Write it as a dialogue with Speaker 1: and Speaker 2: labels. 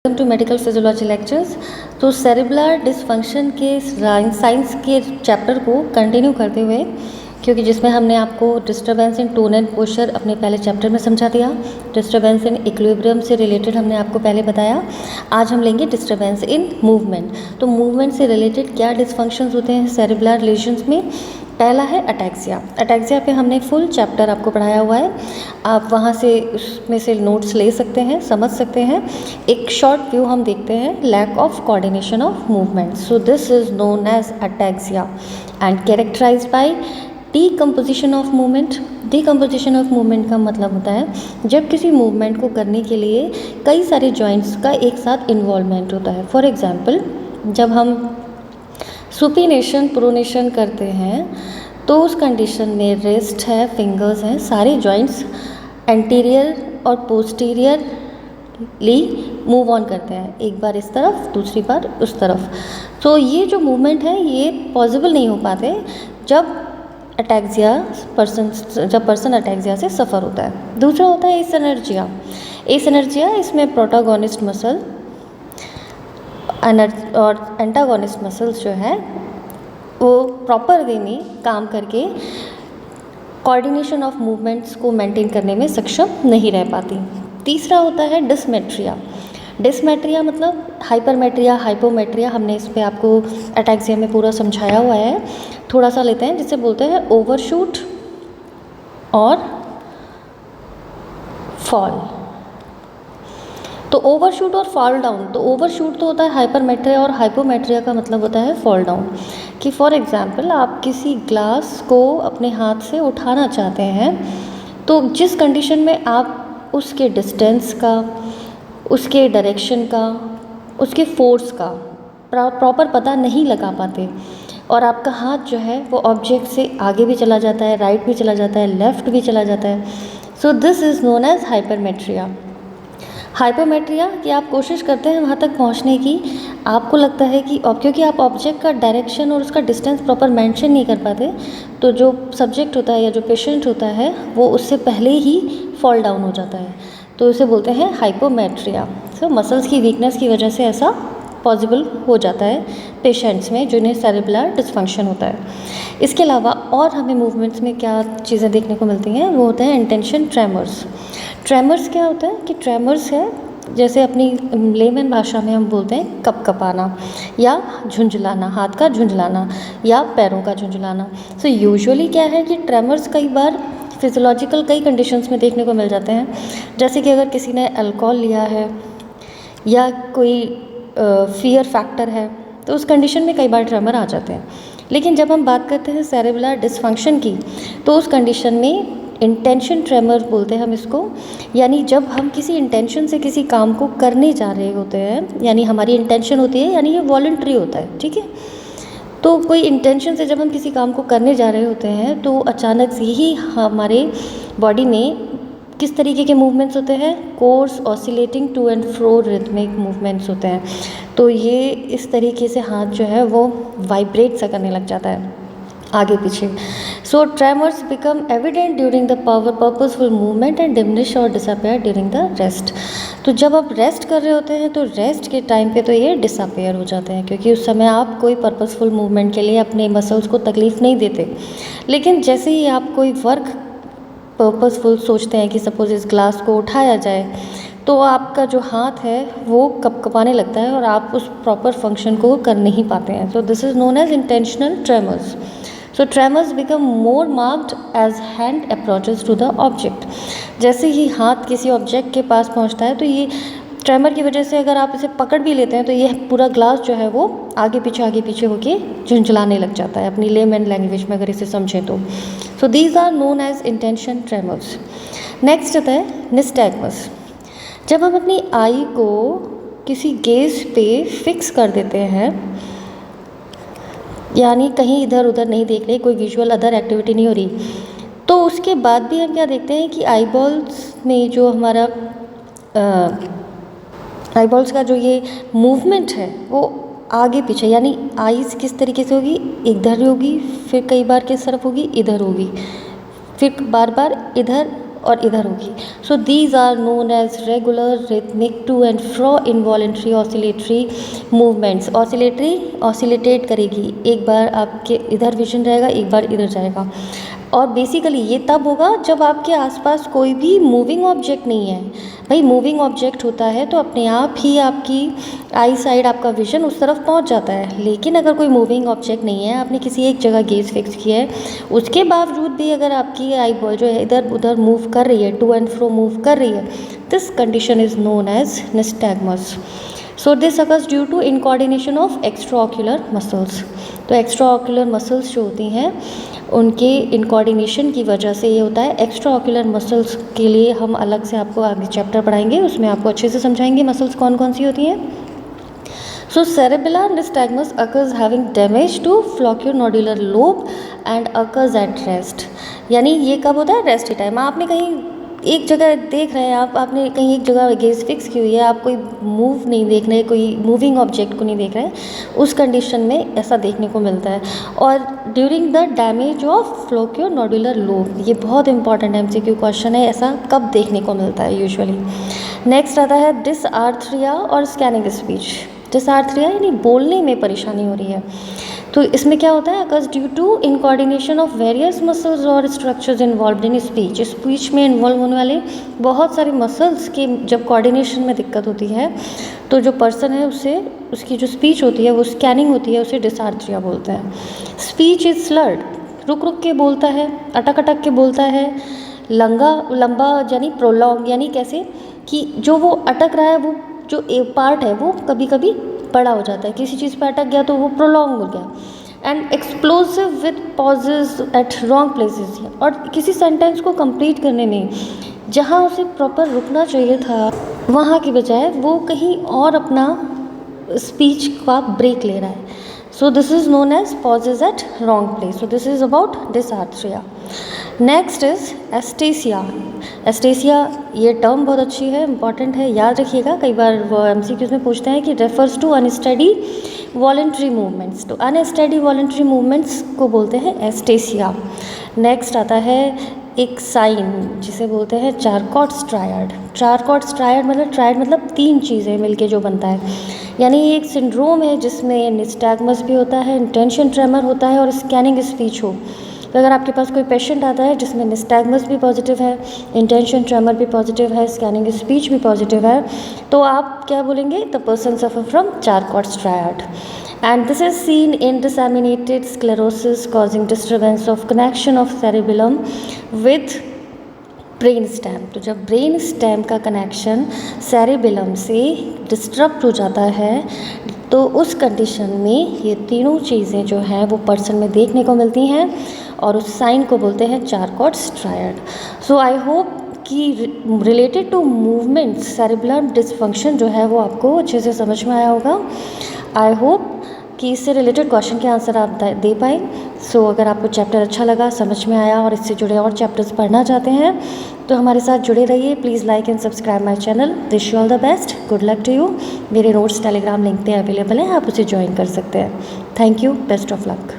Speaker 1: Welcome to medical physiology lectures. तो cerebral dysfunction के science के चैप्टर को कंटिन्यू करते हुए, क्योंकि जिसमें हमने आपको disturbance in tone and posture अपने पहले चैप्टर में समझा दिया, डिस्टर्बेंस इन इक्विलिब्रियम से रिलेटेड हमने आपको पहले बताया। आज हम लेंगे डिस्टर्बेंस इन मूवमेंट। तो मूवमेंट से रिलेटेड क्या डिसफंक्शंस होते हैं सेरिब्रल रीजन्स में। पहला है अटैक्सिया। अटैक्सिया पे हमने फुल चैप्टर आपको पढ़ाया हुआ है, आप वहाँ से उसमें से नोट्स ले सकते हैं, समझ सकते हैं। एक शॉर्ट व्यू हम देखते हैं, lack of coordination of movement. So this is known as ataxia and characterised by decomposition of movement. Decomposition of movement का मतलब होता है जब किसी मूवमेंट को करने के लिए कई सारे जॉइंट्स का एक साथ इन्वॉल्वमेंट होता है। फॉर एग्जांपल, जब हम सुपिनेशन प्रोनेशन करते हैं तो उस कंडीशन में रिस्ट है, फिंगर्स हैं, सारे जॉइंट्स एंटीरियर और पोस्टीरियरली मूव ऑन करते हैं, एक बार इस तरफ दूसरी बार उस तरफ। तो ये जो मूवमेंट है ये पॉसिबल नहीं हो पाते जब पर्सन अटैक्सिया से सफ़र होता है। दूसरा होता है एसिनर्जिया। एसिनर्जिया, इसमें प्रोटोगोनिस्ट मसल और एंटागोनिस्ट मसल्स जो है वो प्रॉपर वे में काम करके कोऑर्डिनेशन ऑफ मूवमेंट्स को मेंटेन करने में सक्षम नहीं रह पाती। तीसरा होता है डिसमेट्रिया। डिसमेट्रिया मतलब हाइपरमेट्रिया, हाइपोमेट्रिया, हमने इस पे आपको अटैक्सिया में पूरा समझाया हुआ है। थोड़ा सा लेते हैं, जिसे बोलते हैं ओवरशूट और फॉल। तो ओवरशूट और फॉल डाउन, तो ओवरशूट तो होता है हाइपरमेट्रिया और हाइपोमेट्रिया का मतलब होता है फॉल डाउन। कि फॉर एग्जांपल, आप किसी ग्लास को अपने हाथ से उठाना चाहते हैं, तो जिस कंडीशन में आप उसके डिस्टेंस का, उसके डायरेक्शन का, उसके फोर्स का प्रॉपर पता नहीं लगा पाते और आपका हाथ जो है वो ऑब्जेक्ट से आगे भी चला जाता है, राइट भी चला जाता है, लेफ़्ट भी चला जाता है, so this is known as hypermetria. Hypometria कि आप कोशिश करते हैं वहाँ तक पहुँचने की, आपको लगता है कि क्योंकि आप ऑब्जेक्ट का डायरेक्शन और उसका डिस्टेंस प्रॉपर मेंशन नहीं कर पाते, तो जो सब्जेक्ट होता है या जो पेशेंट होता है वो उससे पहले ही फॉल डाउन हो जाता है, तो इसे बोलते हैं हाइपोमेट्रिया। सो मसल्स की वीकनेस की वजह से ऐसा पॉसिबल हो जाता है पेशेंट्स में जिन्हें सेरिब्रल डिसफंक्शन होता है। इसके अलावा और हमें मूवमेंट्स में क्या चीज़ें देखने को मिलती हैं, वो होते हैं इंटेंशन ट्रेमर्स। ट्रेमर्स क्या होता है कि ट्रेमर्स है जैसे अपनी लेमन भाषा में हम बोलते हैं कपकपाना या झुंझलाना, हाथ का झुंझलाना या पैरों का झुंझलाना। सो यूजुअली क्या है कि ट्रेमर्स कई बार फिजियोलॉजिकल कई कंडीशंस में देखने को मिल जाते हैं, जैसे कि अगर किसी ने अल्कोहल लिया है या कोई फियर फैक्टर है, तो उस कंडीशन में कई बार ट्रेमर आ जाते हैं। लेकिन जब हम बात करते हैं सेरिब्रल डिसफंक्शन की, तो उस कंडीशन में इंटेंशन ट्रेमर बोलते हैं हम इसको, यानी जब हम किसी इंटेंशन से किसी काम को करने जा रहे होते हैं, यानी हमारी इंटेंशन होती है, यानी ये वॉलंटरी होता है, ठीक है। तो कोई इंटेंशन से जब हम किसी काम को करने जा रहे होते हैं तो अचानक से ही हमारे बॉडी में किस तरीके के मूवमेंट्स होते हैं, coarse oscillating to and fro rhythmic movements होते हैं। तो ये इस तरीके से हाथ जो है वो वाइब्रेट सा करने लग जाता है आगे पीछे। So tremors become evident during the purposeful movement and diminish और डिसअपेयर ड्यूरिंग द रेस्ट। तो जब आप रेस्ट कर रहे होते हैं तो रेस्ट के टाइम पे तो ये डिसअपेयर हो जाते हैं, क्योंकि उस समय आप कोई पर्पसफुल मूवमेंट के लिए अपने मसल्स को तकलीफ़ नहीं देते। लेकिन जैसे ही आप कोई वर्क पर्पसफुल सोचते हैं कि सपोज़ इस ग्लास को उठाया जाए, तो आपका जो हाथ है वो कपकपाने लगता है और आप उस प्रॉपर फंक्शन को कर नहीं पाते हैं। So this is known as intentional tremors. So tremors become more marked as hand approaches to the object. जैसे ही हाथ किसी ऑब्जेक्ट के पास पहुंचता है, तो ये ट्रेमर की वजह से अगर आप इसे पकड़ भी लेते हैं तो ये पूरा ग्लास जो है वो आगे पीछे होके झुंझलाने लग जाता है, अपनी लेमन लैंग्वेज में अगर इसे समझें तो। So these are known as intention tremors. Next होता है निस्टैग्मस। जब हम अपनी आई को किसी गेज पे फिक्स कर देते हैं, यानी कहीं इधर उधर नहीं देख रहे, कोई विजुअल अदर एक्टिविटी नहीं हो रही, तो उसके बाद भी हम क्या देखते हैं कि आईबॉल्स में जो हमारा आईबॉल्स का जो ये मूवमेंट है वो आगे पीछे, यानी आईज किस तरीके से होगी, इधर होगी, फिर कई बार किस तरफ होगी, इधर होगी, फिर बार बार इधर और इधर होगी। So these are known as regular, rhythmic, to and fro, involuntary, oscillatory movements. Oscillate करेगी, एक बार आपके इधर विजन रहेगा, एक बार इधर जाएगा। और बेसिकली ये तब होगा जब आपके आसपास कोई भी मूविंग ऑब्जेक्ट नहीं है। भाई मूविंग ऑब्जेक्ट होता है तो अपने आप ही आपकी आई साइड, आपका विजन उस तरफ पहुंच जाता है। लेकिन अगर कोई मूविंग ऑब्जेक्ट नहीं है, आपने किसी एक जगह गेज फिक्स किया है, उसके बावजूद भी अगर आपकी आई बॉल जो है इधर उधर मूव कर रही है, टू एंड फ्रो मूव कर रही है, this condition is known as nystagmus. So this occurs due to incoordination of extraocular muscles. तो एक्स्ट्राओक्यूलर मसल्स जो होती हैं उनके इनकोऑर्डिनेशन की वजह से ये होता है। एक्स्ट्राओक्यूलर मसल्स के लिए हम अलग से आपको आगे चैप्टर पढ़ाएंगे, उसमें आपको अच्छे से समझाएंगे मसल्स कौन कौन सी होती हैं। सो cerebellar nystagmus occurs having damage to flocculonodular lobe and occurs at rest। यानी ये कब होता है? Rest time. आपने कहीं एक जगह देख रहे हैं, आपने कहीं एक जगह गेज फिक्स की हुई है, आप कोई मूव नहीं देख रहे, कोई मूविंग ऑब्जेक्ट को नहीं देख रहे हैं, उस कंडीशन में ऐसा देखने को मिलता है। और during the damage of flocculonodular lobe, ये बहुत इंपॉर्टेंट MCQ क्वेश्चन है, ऐसा कब देखने को मिलता है यूजुअली। नेक्स्ट आता है डिसआर्थरिया और स्कैनिंग स्पीच। डिसआर्थरिया यानी बोलने में परेशानी हो रही है, तो इसमें क्या होता है? Occurs due to incoordination of various muscles और structures involved in speech. Speech में इन्वॉल्व होने वाले बहुत सारे मसल्स के जब कोऑर्डिनेशन में दिक्कत होती है, तो जो पर्सन है उससे उसकी जो स्पीच होती है, वो स्कैनिंग होती है, उसे डिसआर्थरिया बोलते हैं। स्पीच इज स्लर्ड, रुक रुक के बोलता है, अटक अटक के बोलता है, लंबा यानी प्रोलॉन्ग, यानी कैसे कि जो वो अटक रहा है, वो जो एक पार्ट है वो कभी कभी बड़ा हो जाता है, किसी चीज़ पे अटक गया तो वो प्रोलॉन्ग हो गया। And explosive with pauses at wrong places, और किसी सेंटेंस को कंप्लीट करने में जहाँ उसे प्रॉपर रुकना चाहिए था, वहाँ की बजाय वो कहीं और अपना स्पीच का ब्रेक ले रहा है। So this is known as pauses at wrong place. So this is about dysarthria. Next is astasia. Astasia ये टर्म बहुत अच्छी है, इंपॉर्टेंट है, याद रखिएगा। कई बार वो MCQs में पूछते हैं कि refers to unsteady voluntary movements. तो अनस्टडी वॉलेंट्री मूवमेंट्स को बोलते हैं एस्टेसिया। नेक्स्ट आता है एक साइन जिसे बोलते हैं चारकॉट्स ट्रायड। चारकॉट्स ट्रायड मतलब 3 चीज़ें मिलके जो बनता है, यानी ये एक सिंड्रोम है जिसमें निस्टैग्मस भी होता है, इंटेंशन ट्रेमर होता है और स्कैनिंग स्पीच हो। तो अगर आपके पास कोई पेशेंट आता है जिसमें निस्टैग्मस भी पॉजिटिव है, इंटेंशन ट्रेमर भी पॉजिटिव है, स्कैनिंग स्पीच भी पॉजिटिव है, तो आप क्या बोलेंगे? The person suffer from Charcot's triad. And this is seen in disseminated sclerosis causing disturbance of connection of cerebellum with brain stem. तो जब ब्रेन स्टेम का कनेक्शन सेरेबेलम से डिस्टर्ब हो जाता है, तो उस कंडीशन में ये तीनों चीज़ें जो हैं वो पर्सन में देखने को मिलती हैं, और उस साइन को बोलते हैं Charcot's triad. So I hope कि related to movement cerebral dysfunction जो है वो आपको अच्छे से समझ में आया होगा। आई होप कि इससे रिलेटेड क्वेश्चन के आंसर आप दे पाए। सो अगर आपको चैप्टर अच्छा लगा, समझ में आया और इससे जुड़े और चैप्टर्स पढ़ना चाहते हैं तो हमारे साथ जुड़े रहिए। Please like and subscribe my channel. Wish you all the best, good luck to you. मेरे नोट्स टेलीग्राम लिंक पे अवेलेबल हैं, आप उसे ज्वाइन कर सकते हैं। Thank you, best of luck.